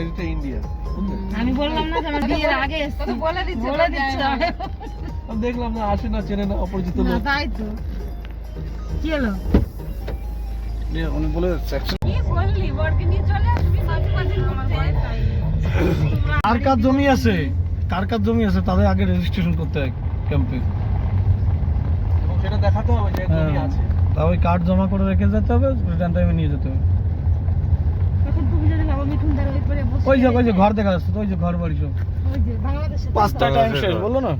এটা ইন্ডিয়া। আমি বললাম না যে আমার বিয়ের আগে এসেছি, তো বলে দিচ্ছি আমি দেখলাম না আসে না, চেনে না, অপরিচিত না, লোক। তাই তো কি হলো? উনি বলে সেকশন কি বললি, বরকে নিয়ে চলে আসবি মাঝে মাঝে কার কার জমি আছে, কার কার জমি আছে তাদের আগে রেজিস্ট্রেশন করতে হয় ক্যাম্পে। এবং সেটা দেখাতে হবে যে জমি আছে। তা ওই কার্ড জমা করে রেখে যেতে হবে, রিটার্ন টাইমে নিয়ে যেতে হবে। এখন তুমি যদি বাবা মিঠুনদার ওই পরে বসে ওই যে ঘর দেখা যাচ্ছে তো, ওই যে ঘর বাড়ি সব। ওই যে বাংলাদেশে 5টা টাইম শেষ বললো না,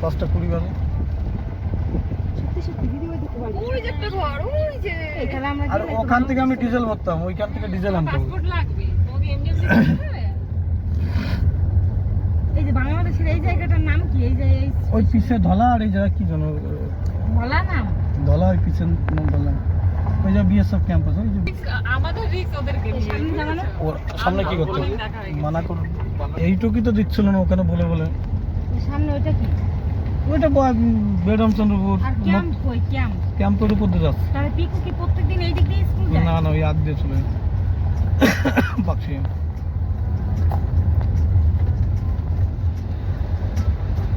5:20 বাজে। সত্যি সত্যি দিদি ওই দেখতে পারি, ওই যে একটা ঘর, ওই যে এখানে আমরা আর ওখান থেকে আমি ডিজেল ভরতাম, ওইখান থেকে ডিজেল আনতাম। পাসপোর্ট লাগবে তোমাকে, এমনি এমনি এই যে বাংলাদেশের এই জায়গাটার নাম কি? এই যে ওই পিছে ধলা, আর এই জায়গা কি জানো, বলা নাম ধলা, ওই পিছন নাম ধলা। ওই যে বিএসএফ ক্যাম্পাস, ওই যে আমাদের রিস্ক ওদেরকে সামনে জানানো। ওর সামনে কি করতে মানা করো, এইটুকুই তো দিচ্ছিল না ওখানে বলে বলে। সামনে ওইটা কি? ওইটা বেরামচন্দ্রপুর আর ক্যাম্প কই? ক্যাম্পের উপর দিয়ে যাচ্ছে। তাহলে পিকু কি প্রত্যেকদিন এই দিক দিয়ে স্কুল যায়? না না, ওই আগ দিয়ে চলে বাক্সি।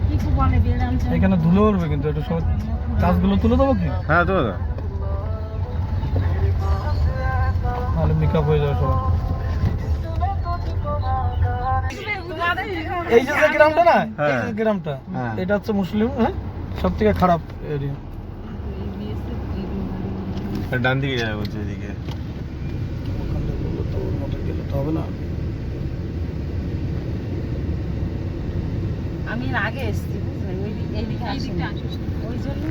পিকু বলে বেরামচন্দ্র এখানে ধুলো উঠবে কিন্তু, এটা সব কাজগুলো তুলে দেবো কি? হ্যাঁ তো তাহলে মেকআপ হয়ে যাবে সবার। এই যে গ্রামটা না, এই যে গ্রামটা, এটা হচ্ছে মুসলিম, হ্যাঁ, সব থেকে খারাপ এরিয়া। ডান দিকে যাবে বলছে, এদিকে হবে না। আমি এর আগে এসেছি বুঝলে, ওই দিক এই দিকে আসিনি, ওই জন্য